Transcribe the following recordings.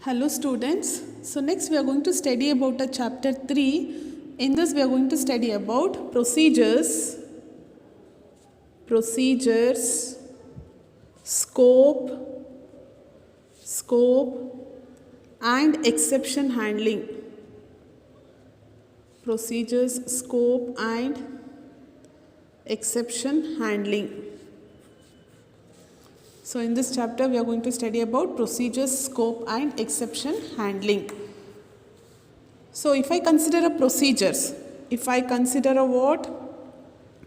Hello students. So next we are going to study about a chapter 3. In this we are going to study about procedures, scope and exception handling. Procedures, scope and exception handling. So in this chapter we are going to study about procedures, scope and exception handling. So if I consider a procedures,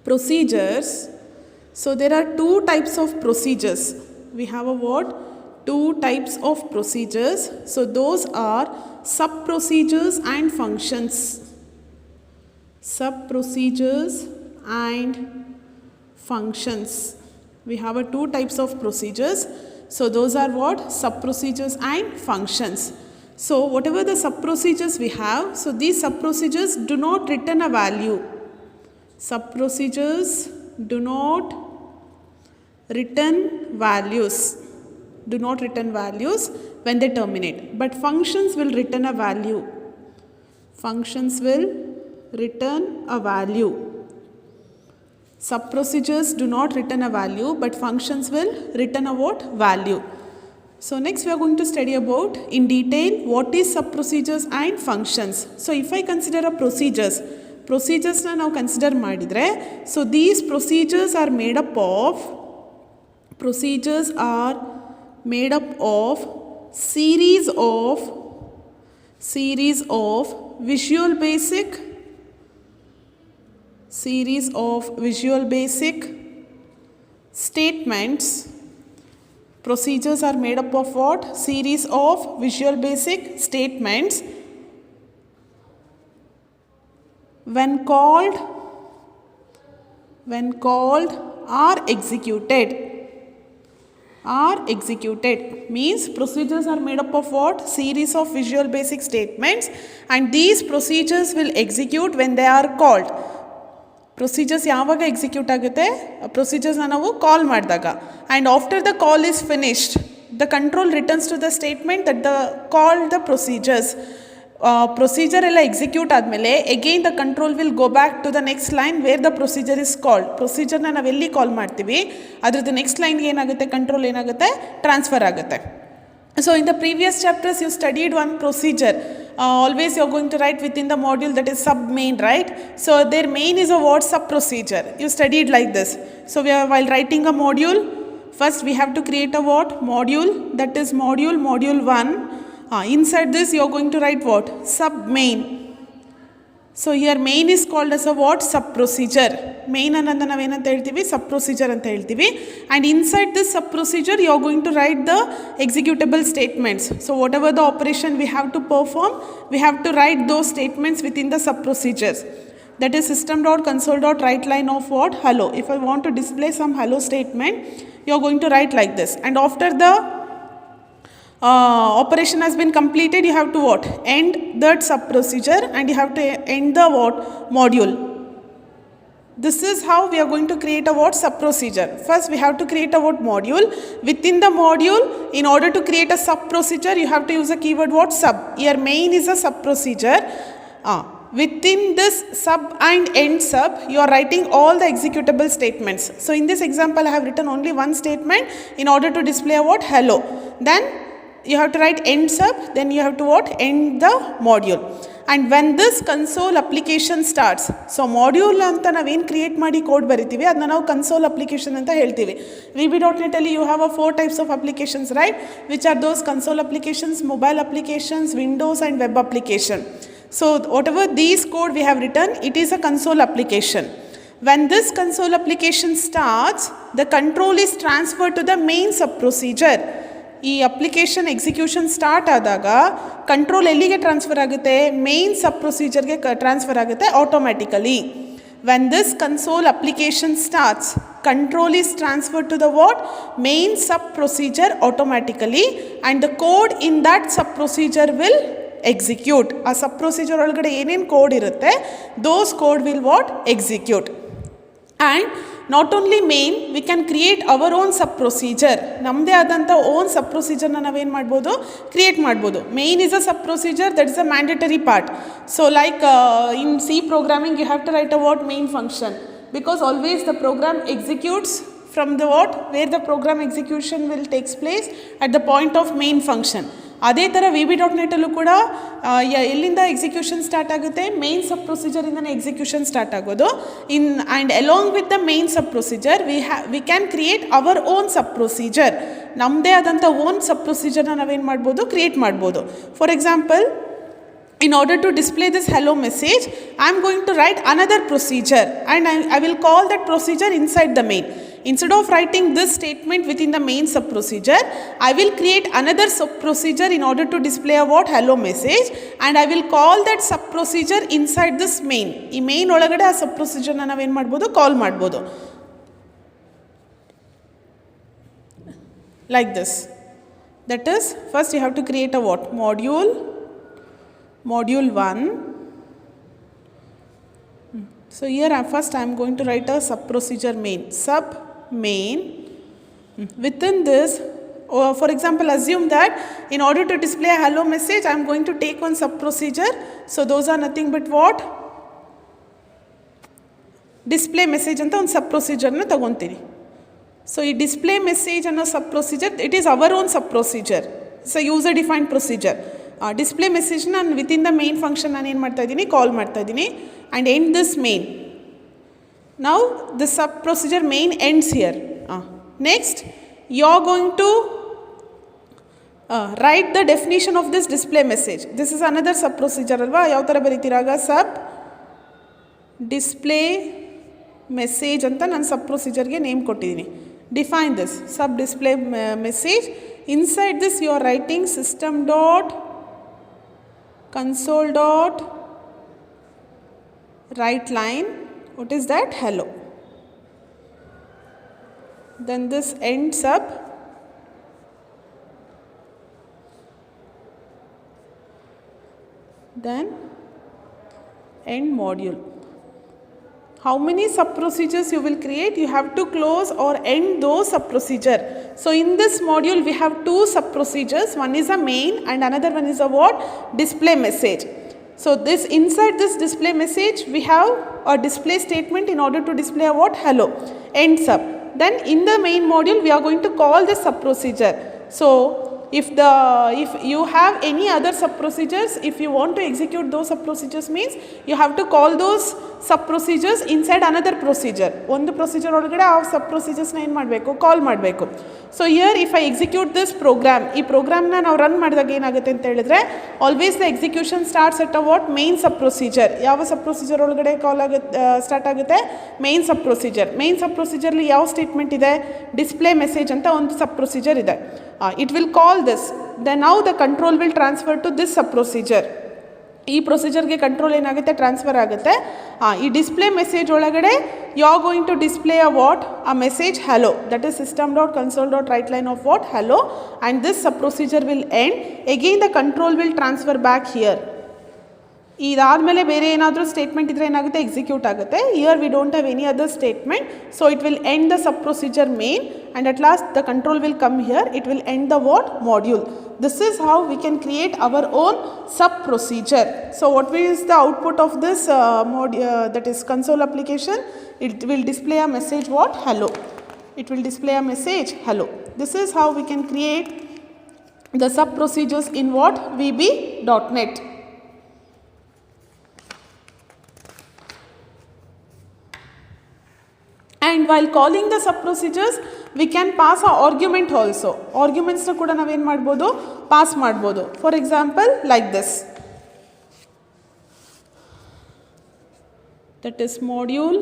procedures, so there are two types of procedures. We have a what? Two types of procedures. So those are sub-procedures and functions. Sub-procedures and functions. We have a two types of procedures. So those are what? Sub-procedures and functions. So whatever the sub-procedures we have, so these sub-procedures do not return a value. Sub-procedures do not return values. Do not return values when they terminate. But functions will return a value. Functions will return a value. Sub-procedures do not return a value, but functions will return a what? Value. So next we are going to study about in detail what is sub-procedures and functions. So if I consider a procedures na now consider madidre, so these procedures are made up of series of Visual Basic statements. Procedures are made up of what? Series of Visual Basic statements. When called are executed means procedures are made up of what? Series of Visual Basic statements, and these procedures will execute when they are called. Procedures ಯಾವಾಗ execute ಆಗುತ್ತೆ? Procedures ನಾವು call ಮಾಡಿದಾಗ, and after the call is finished, the control returns to the statement that called the procedures. Procedure ಎಲ್ಲ execute ಆದಮೇಲೆ again the control will go back to the next line where the procedure is called. Procedure ನಾವು ಎಲ್ಲಿ ಕಾಲ್ ಮಾಡ್ತೀವಿ ಅದರದ್ದು next line ಏನಾಗುತ್ತೆ? Control ಏನಾಗುತ್ತೆ? Transfer ಆಗುತ್ತೆ. So in the previous chapters you studied one procedure. Always you are going to write within the module that is sub main, right? So their main is a what? Sub procedure. You studied like this. So while writing a module, first we have to create a what? Module, that is module 1. Inside this you are going to write what? Sub main. So here main is called as a what? Sub procedure. Main ಅನ್ನೋದನ್ನ ನಾವು ಏನಂತ ಹೇಳ್ತೀವಿ? Sub procedure ಅಂತ ಹೇಳ್ತೀವಿ. And inside this sub procedure you are going to write the executable statements. So whatever the operation we have to perform, we have to write those statements within the sub procedures. That is system.console.write line of what? Hello. If I want to display some hello statement, you are going to write like this. And after the operation has been completed, you have to what? End that sub procedure, and you have to end the what? Module. This is how we are going to create a what? Sub procedure. First we have to create a what? Module. Within the module, in order to create a sub procedure, you have to use a keyword what? Sub. Here main is a sub procedure. Within this sub and end sub, you are writing all the executable statements. So in this example I have written only one statement in order to display a what? Hello. Then you have to write end sub, then you have to what? End the module. And when this console application starts, so module anta naveen create ಮಾಡಿ code ಬರಿತೀವಿ, ಅದನ್ನ ನಾವು console application ಅಂತ ಹೇಳ್ತೀವಿ. VB.NET ಅಲ್ಲಿ you have 4 types of applications, right? Which are those? Console applications, mobile applications, Windows and web application. So whatever these code we have written, it is a console application. When this console application starts, the control is transferred to the main sub procedure. ಈ application execution start ಆದಾಗ control ಎಲ್ಲಿಗೆ transfer ಆಗುತ್ತೆ? Main ಸಬ್ ಪ್ರೊಸೀಜರ್ಗೆ transfer ಆಗುತ್ತೆ automatically. When this console application starts, control is transferred to the what? Main sub procedure automatically, and the code in that sub procedure will execute. ಆ ಸಬ್ procedure ಒಳಗಡೆ ಏನೇನು code ಇರುತ್ತೆ, those code will what? Execute. And not only main, we can create our own sub procedure. ನಮ್ಮದೇ ಆದಂಥ own ಸಬ್ ಪ್ರೊಸೀಜರ್ನ ನಾವೇನು ಮಾಡ್ಬೋದು, create ಮಾಡ್ಬೋದು. Main is a sub procedure, that is a mandatory part. So like in C programming you have to write a what main function, because always the program executes from the what, where the program execution will takes place at the point of main function. ಅದೇ ಥರ VB.NETಲ್ಲೂ ಕೂಡ ಎಲ್ಲಿಂದ execution start ಆಗುತ್ತೆ, main ಸಬ್ ಪ್ರೊಸೀಜರಿಂದನೇ execution start ಆಗೋದು. And along with the main sub procedure we can create our own sub procedure. ನಮ್ಮದೇ ಆದಂಥ own ಸಬ್ ಪ್ರೊಸೀಜರ್ನ ನಾವೇನು ಮಾಡ್ಬೋದು, ಕ್ರಿಯೇಟ್ ಮಾಡ್ಬೋದು. For example, in order to display this hello message, I am going to write another procedure, and I will call that procedure inside the main. Instead of writing this statement within the main sub procedure, I will create another sub procedure in order to display a what, hello message, and I will call that sub procedure inside this main. ಈ main ಒಳಗಡೆ ಆ sub procedure ನ ನಾವು ಏನು ಮಾಡ್ಬೋದು, ಕಾಲ್ ಮಾಡ್ಬೋದು. Like this. That is, first you have to create a what, module 1. So here first I am going to write a sub procedure main, sub main. Within this, for example, assume that in order to display a hello message, I am going to take one sub procedure. So those are nothing but what, display message anta ಒಂದು sub procedure na ತಗೊಂತೀನಿ. So ಈ display message ಅನ್ನೋ sub procedure, it is our own sub procedure. It's a user defined procedure. Display message ನಾನು within the main function ನಾನು ಏನು ಮಾಡ್ತಾ ಇದ್ದೀನಿ, call ಮಾಡ್ತಾ ಇದ್ದೀನಿ. And end this main. Now the sub procedure main ends here. Next you are going to write the definition of this display message. This is another sub procedure ಅಲ್ವಾ. ಯಾವ ಥರ ಬರೀತೀರಾಗ, ಸಬ್ ಡಿಸ್ಪ್ಲೇ ಮೆಸೇಜ್ ಅಂತ ನಾನು sub ಪ್ರೊಸೀಜರ್ಗೆ name ಕೊಟ್ಟಿದ್ದೀನಿ. Define this sub display message. Inside this you are writing system dot console dot write line, what is that, hello. Then this end sub, then end module. How many sub procedures you will create, you have to close or end those sub procedure. So in this module we have two sub procedures, one is a main and another one is a what, display message. So this inside this display message we have a display statement in order to display a what, hello, end sub. Then in the main module we are going to call this sub procedure. So if you have any other sub procedures, if you want to execute those sub procedures, means you have to call those sub procedures inside another procedure. ಒಂದು procedure ಒಳಗಡೆ ಆ sub ಪ್ರೊಸೀಜರ್ಸ್ನ ಏನು ಮಾಡಬೇಕು, call ಮಾಡಬೇಕು. So here if I execute this program, ಈ ಪ್ರೋಗ್ರಾಮ್ನ ನಾವು ರನ್ ಮಾಡಿದಾಗ ಏನಾಗುತ್ತೆ ಅಂತ ಹೇಳಿದ್ರೆ, always the execution starts at a what, main sub procedure. ಯಾವ ಸಬ್ ಪ್ರೊಸೀಜರ್ ಒಳಗಡೆ ಕಾಲ್ ಆಗುತ್ತೆ, ಸ್ಟಾರ್ಟ್ ಆಗುತ್ತೆ, main sub procedure. Main sub ಪ್ರೊಸೀಜರ್ಲಿ ಯಾವ ಸ್ಟೇಟ್ಮೆಂಟ್ ಇದೆ, ಡಿಸ್ಪ್ಲೇ ಮೆಸೇಜ್ ಅಂತ ಒಂದು ಸಬ್ ಪ್ರೊಸೀಜರ್ ಇದೆ. It will call this, then now the control will transfer to this sub procedure. ಈ ಪ್ರೊಸೀಜರ್ಗೆ ಕಂಟ್ರೋಲ್ ಏನಾಗುತ್ತೆ, ಟ್ರಾನ್ಸ್ಫರ್ ಆಗುತ್ತೆ. ಈ ಡಿಸ್ಪ್ಲೇ ಮೆಸೇಜ್ ಒಳಗಡೆ you are going to display a what, a message hello, that is system dot console dot write line of what, hello, and this sub procedure will end. Again the control will transfer back here. ಇದಾದಮೇಲೆ ಬೇರೆ ಏನಾದರೂ statement ಇದ್ದರೆ ಏನಾಗುತ್ತೆ, execute ಆಗುತ್ತೆ. Here we don't have any other statement, so it will end the sub procedure main and at last the control will come here, it will end the what, module. This is how we can create our own sub procedure. So what is the output of this that is console application? It will display a message what, hello. It will display a message hello. This is how we can create the sub procedures in what, VB.NET. And while calling the sub procedures, we can pass a argument also. Arguments na kuda navu ಏನು ಮಾಡ್ಬೋದು, pass ಮಾಡ್ಬೋದು. For example, like this. That is module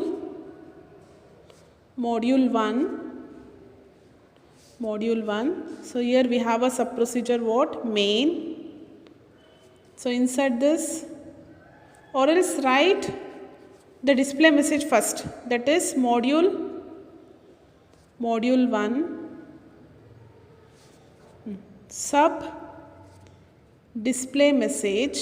1. So here we have a sub procedure what, main. So inside this, or else write the display message first, that is module 1 sub display message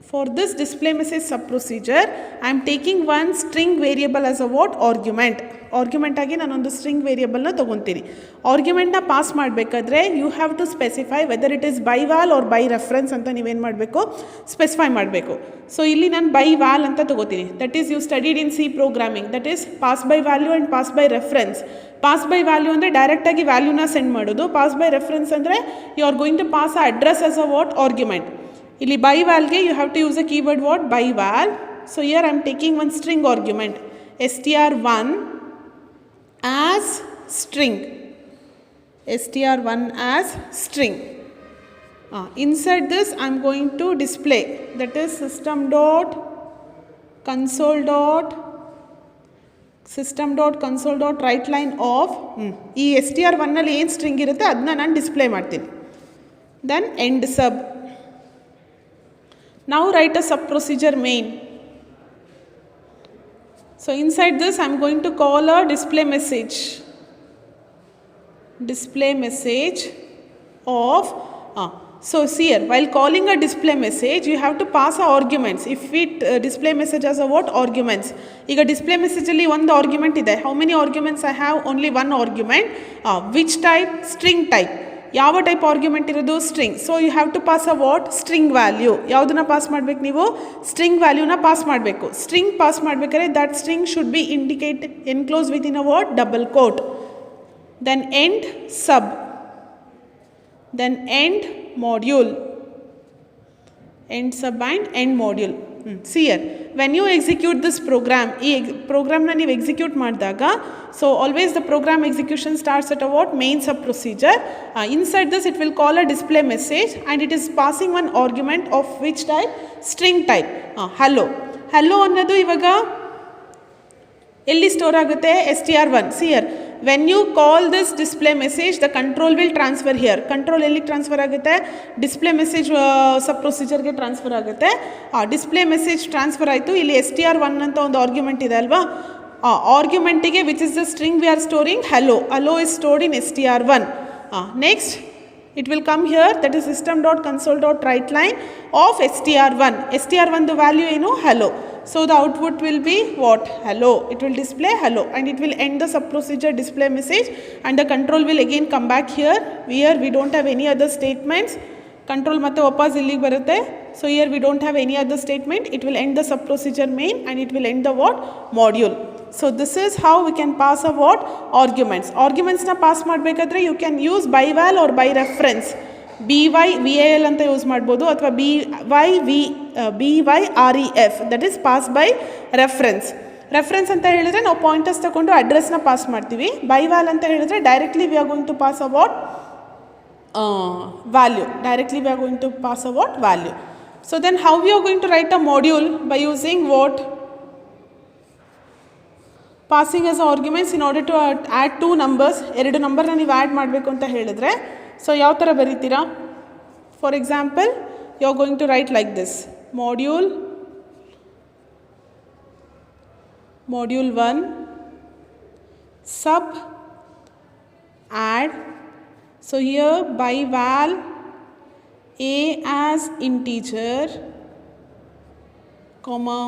For this display message sub procedure, I am taking one string variable as a what? Argument. Argument ಆಗಿ ನಾನೊಂದು string ವೇರಿಯಬಲ್ನ ತೊಗೊತೀನಿ. ಆರ್ಗ್ಯುಮೆಂಟ್ನ pass ಮಾಡಬೇಕಾದ್ರೆ you have to specify whether it is by val or by reference ಅಂತ ನೀವೇನು ಮಾಡಬೇಕು, specify ಮಾಡಬೇಕು. ಸೊ ಇಲ್ಲಿ ನಾನು ಬೈ ವ್ಯಾಲ್ ಅಂತ ತೊಗೋತೀನಿ. That is you studied in C programming, that is pass by value and pass by reference. Pass by value ಅಂದರೆ ಡೈರೆಕ್ಟಾಗಿ ವ್ಯಾಲ್ಯೂನ ಸೆಂಡ್ ಮಾಡೋದು. ಪಾಸ್ ಬೈ ರೆಫರೆನ್ಸ್ ಅಂದರೆ you are going to pass a address as a what? Argument. ಇಲ್ಲಿ by val ಗೆ you have to use a keyword what? By val. So here I am taking one string argument str1 as string. str1 as string. Inside this I am going to display, that is system dot console dot write line of ಈ str1 ನಲ್ಲಿ ಏನು string ಇರುತ್ತೆ ಅದನ್ನ ನಾನು display ಮಾಡ್ತೀನಿ. Then end sub. Now write a sub procedure main. So inside this I am going to call a display message of so see here, while calling a display message you have to pass a arguments. If we display message as a what? Arguments. ಈಗ display message ಅಲ್ಲಿ ಒಂದು argument ಇದೆ. How many arguments I have? Only one argument. Which type? String type. ಯಾವ type argument ಇರೋದು? String. So you have to pass a what? String value. ಯಾವುದನ್ನ pass ಮಾಡಬೇಕು ನೀವು? String ವ್ಯಾಲ್ಯೂನ ಪಾಸ್ ಮಾಡಬೇಕು. ಸ್ಟ್ರಿಂಗ್ ಪಾಸ್ ಮಾಡಬೇಕಾದ್ರೆ that string should be indicate enclose with in a what? Double quote. Then end sub, then end module. End sub and end module. See here, when you execute this program, ಈ ಪ್ರೋಗ್ರಾಮ್ನ ನೀವು execute ಮಾಡಿದಾಗ, so always the program execution starts at a what? Main sub procedure. Inside this it will call a display message and it is passing one argument of which type? String type. hello ಅನ್ನೋದು ಇವಾಗ ಎಲ್ಲಿ store ಆಗುತ್ತೆ? str1. See here, when you call this display message the control will transfer here. control ಎಲ್ಲಿ transfer ಆಗುತ್ತೆ? Display message sub ಪ್ರೊಸೀಜರ್ಗೆ transfer ಆಗುತ್ತೆ. Display message transfer ಆಯಿತು. ಇಲ್ಲಿ str1 ಅಂತ ಒಂದು ಆರ್ಗ್ಯುಮೆಂಟ್ ಇದೆ ಅಲ್ವಾ? ಆರ್ಗ್ಯುಮೆಂಟಿಗೆ which is the string we are storing? hello is stored in str1. Next it will come here, that is system.console.writeLine of str1. str1 the value ಏನು? hello. So the output will be what? hello. It will display hello and it will end the sub procedure display message and the control will again come back here. Here we don't have any other statements. Control ಮತ್ತೆ ವಾಪಸ್ ಇಲ್ಲಿಗೆ ಬರುತ್ತೆ. So here we don't have any other statement. It will end the sub procedure main and it will end the what? Module. So this is how we can pass a what? Arguments. Arguments na pass ಮಾಡಬೇಕಾದ್ರೆ you can use by val or by reference. BY-VAL ಅಂತ use ಮಾಡ್ಬೋದು ಅಥವಾ BY-REF, that is pass by reference. Reference ಅಂತ ಹೇಳಿದ್ರೆ ನಾವು pointers ತಗೊಂಡು ಅಡ್ರೆಸ್ನ pass ಮಾಡ್ತೀವಿ. By val ಅಂತ ಹೇಳಿದ್ರೆ directly we are going to pass a what? value. Directly we are going to pass a what? Value. So then how we are going to write a module? By using what? Passing as arguments in order to add two numbers. ಎರಡು ನಂಬರ್ನ ನೀವು add ಮಾಡಬೇಕು ಅಂತ ಹೇಳಿದ್ರೆ so ಯಾವ ಥರ ಬರೀತೀರಾ? For example you are going to write like this: module 1 sub add. So here by val a as integer, comma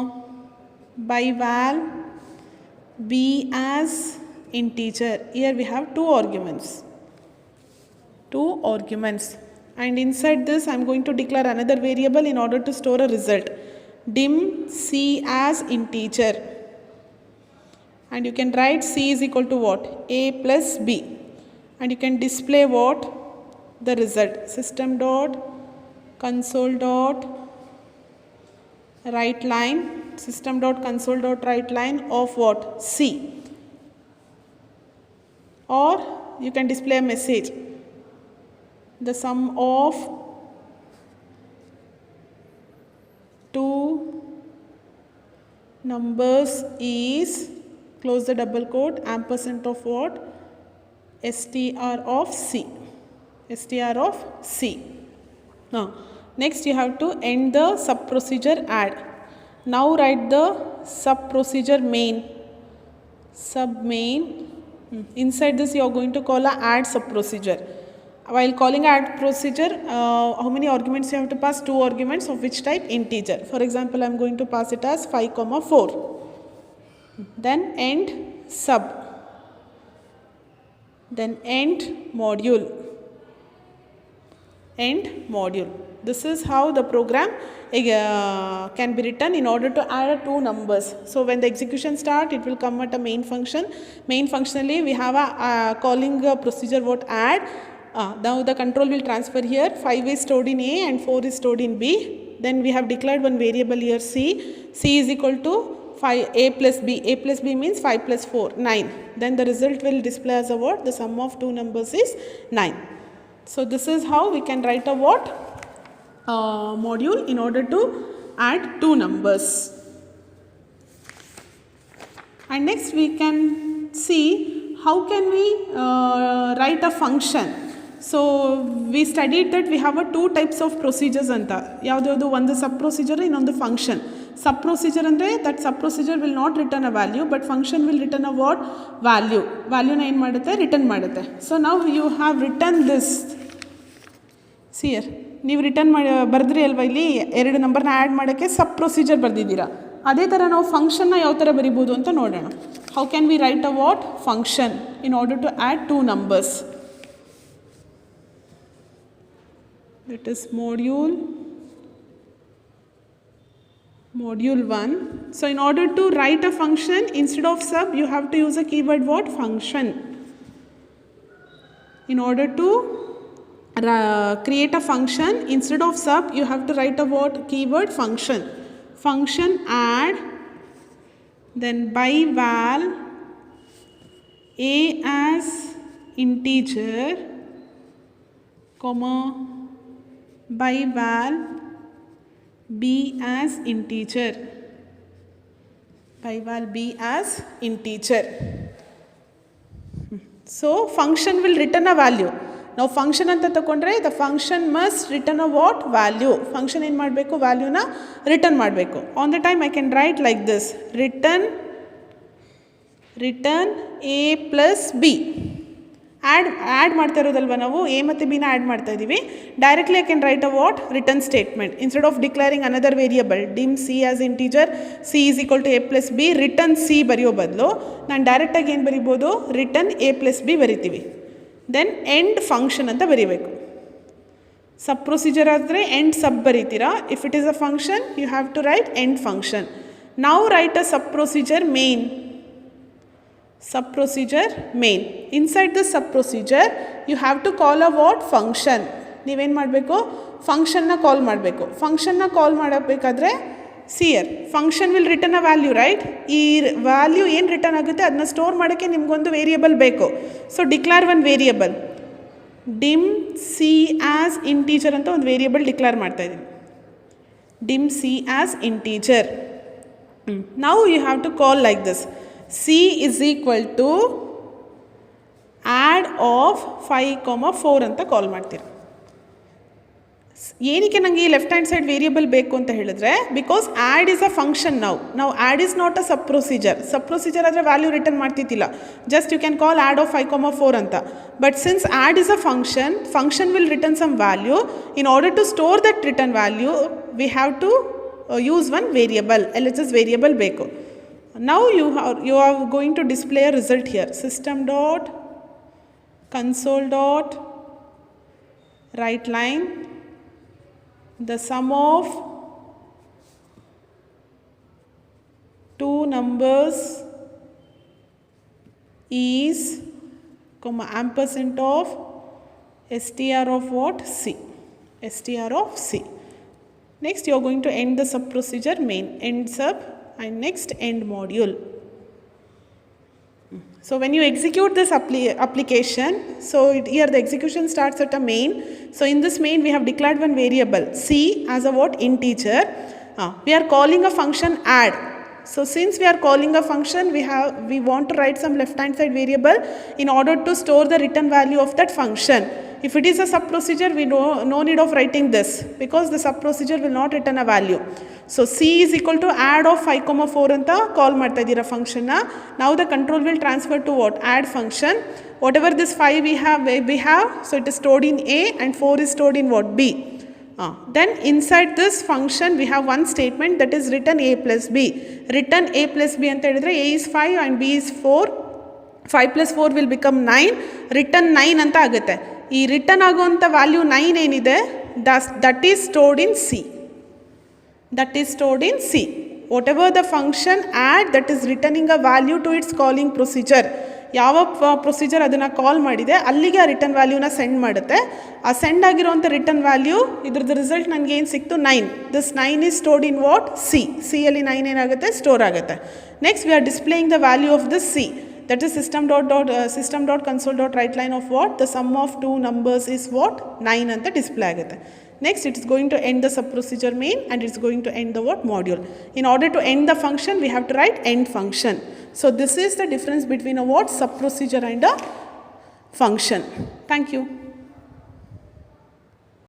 by val b as integer. Here we have two arguments, and inside this I am going to declare another variable in order to store a result. Dim c as integer, and you can write c is equal to what? A plus b, and you can display what? The result. System dot console dot write line, system dot console dot write line of what? C. Or you can display a message: the sum of two numbers is, close the double quote, ampersand of what? str of c. str of c. Now next you have to end the sub procedure add. Now write the sub procedure main. Sub main. Inside this you are going to call a add sub procedure. While calling add procedure, how many arguments you have to pass? 2 arguments of which type? Integer. For example, I am going to pass it as 5, 4. Then end sub. Then end module. End module. This is how the program can be written in order to add 2 numbers. So when the execution start, it will come at a main function. Main functionally we have a calling a procedure what add. Now the control will transfer here. 5 is stored in A and 4 is stored in B. Then we have declared one variable here C. C is equal to 5 A plus B. A plus B means 5 plus 4, 9. Then the result will display as a what? The sum of 2 numbers is 9. So this is how we can write a what? Module in order to add 2 numbers. And next we can see how can we write a function. So we studied that we have 2 types of procedures anta. Yavudu one sub procedure ಇನ್ನೊಂದು function. Sub procedure andre that sub procedure will not return a value but function will return a what? Value. Value na ಏನು ಮಾಡುತ್ತೆ? Return ಮಾಡುತ್ತೆ. So now you have written this. See here. ನೀವು return ಮಾಡಿ ಬರೆದ್ರಿ ಅಲ್ವಾ ಇಲ್ಲಿ 2 ನಂಬರ್ನ add ಮಾಡೋಕ್ಕೆ ಸಬ್ procedure ಬರೆದಿದ್ದೀರಾ. ಅದೇ ಥರ ನಾವು ಫಂಕ್ಷನ್ನ ಯಾವ ಥರ ಬರಿಬೋದು ಅಂತ ನೋಡೋಣ. How can we write a what? Function in order to add 2 numbers. That is module 1. So in order to write a function instead of sub you have to use a keyword what? Function. In order to create a function instead of sub you have to write a what? Keyword function. Function add, then by val a as integer, comma by val b as integer, by val b as integer. So function will return a value. Now function anta ತಗೊಂಡ್ರೆ the function must return a what? Value. Function ಏನು ಮಾಡಬೇಕು? ವ್ಯಾಲ್ಯೂನ return ಮಾಡಬೇಕು. On the time I can write like this. Return a plus b. Add ಮಾಡ್ತಾ ಇರೋದಲ್ವ ನಾವು A ಮತ್ತು ಬಿನ add ಮಾಡ್ತಾ ಇದ್ದೀವಿ. Directly I can write a what? Return statement. Instead of declaring another variable dim C as integer C is equal to A plus B return C ಬರೆಯೋ ಬದಲು ನಾನು ಡೈರೆಕ್ಟಾಗಿ ಏನು ಬರಿಬೋದು? ರಿಟರ್ನ್ ಎ ಪ್ಲಸ್ ಬಿ ಬರಿತೀವಿ. Then end function ಅಂತ ಬರೀಬೇಕು. Sub procedure ಆದರೆ ಎಂಡ್ ಸಬ್ ಬರೀತೀರಾ. If it is a function you have to right end function. ನಾವು write a sub procedure main. Sub procedure main. Inside the sub procedure you have to call a what? Function. ನೀವೇನು ಮಾಡಬೇಕು? ಫಂಕ್ಷನ್ನ ಕಾಲ್ ಮಾಡಬೇಕು. ಫಂಕ್ಷನ್ನ call ಮಾಡಬೇಕಾದ್ರೆ see your function will return a value right. ಈ value ಏನು return ಆಗುತ್ತೆ ಅದನ್ನ ಸ್ಟೋರ್ ಮಾಡೋಕ್ಕೆ ನಿಮಗೊಂದು ವೇರಿಯಬಲ್ ಬೇಕು. So declare one variable dim C as integer ಅಂತ ಒಂದು ವೇರಿಯಬಲ್ ಡಿಕ್ಲೇರ್ ಮಾಡ್ತಾ ಇದ್ದೀನಿ. Dim C as integer. Now you have to call like this. C is equal to add of 5, 4 ಅಂತ ಕಾಲ್ ಮಾಡ್ತೀರಾ. ಏನಕ್ಕೆ ನನಗೆ ಈ ಲೆಫ್ಟ್ ಹ್ಯಾಂಡ್ ಸೈಡ್ ವೇರಿಯಬಲ್ ಬೇಕು ಅಂತ ಹೇಳಿದ್ರೆ because add is a function. ನಾವು add is not a sub procedure. Sub procedure ಆದರೆ ವ್ಯಾಲ್ಯೂ ರಿಟರ್ನ್ ಮಾಡ್ತಿದ್ದಿಲ್ಲ. Just you can call add of 5, 4 ಅಂತ. But since add is a function will return some value. In order to store that return value we have to use one variable. LHS variable ಬೇಕು. Now you are going to display a result here. System dot console dot write line the sum of 2 numbers is comma ampersand of str of what? C. Str of C. Next you are going to end the sub procedure main. End sub and next end module. So when you execute this application, so here the execution starts at a main. So in this main we have declared one variable C as a what? Integer. We are calling a function add. So since we are calling a function we want to write some left hand side variable in order to store the return value of that function. If it is a sub procedure, we no need of writing this because the sub procedure will not return a value. So C is equal to add of 5 comma 4 anta call ಮಾಡ್ತಾ ಇದ್ದೀರಾ function na. Now the control will transfer to what? Add function. Whatever this 5 we have, so it is stored in A and 4 is stored in what? B. Then inside this function we have one statement that is return A plus B. Return A plus B anta ಹೇಳಿದ್ರೆ A is 5 and B is 4. 5 plus 4 will become 9. Return 9 ಅಂತ ಆಗುತ್ತೆ. ಈ return ಆಗುವಂಥ value 9 ಏನಿದೆ that is stored in C. That is stored in C. Whatever the function add that is returning a value to its calling procedure. ಯಾವ procedure ಅದನ್ನು ಕಾಲ್ ಮಾಡಿದೆ ಅಲ್ಲಿಗೆ ಆ ರಿಟರ್ನ್ ವ್ಯಾಲ್ಯೂನ ಸೆಂಡ್ ಮಾಡುತ್ತೆ. ಆ ಸೆಂಡ್ ಆಗಿರುವಂಥ ರಿಟರ್ನ್ ವ್ಯಾಲ್ಯೂ ಇದ್ರದ್ದು ರಿಸಲ್ಟ್ ನನಗೆ ಏನು ಸಿಕ್ತು? 9. This 9 is stored in what? C. ಸಿಯಲ್ಲಿ 9 ಏನಾಗುತ್ತೆ? ಸ್ಟೋರ್ ಆಗುತ್ತೆ. Next we are displaying the value of this C. That is system.console.writeLine of what? The sum of two numbers is what? 9 ಅಂತ display ಆಗುತ್ತೆ. Next it is going to end the sub procedure main and it is going to end the what? Module. In order to end the function we have to write end function. So this is the difference between a what? Sub procedure and a function. Thank you.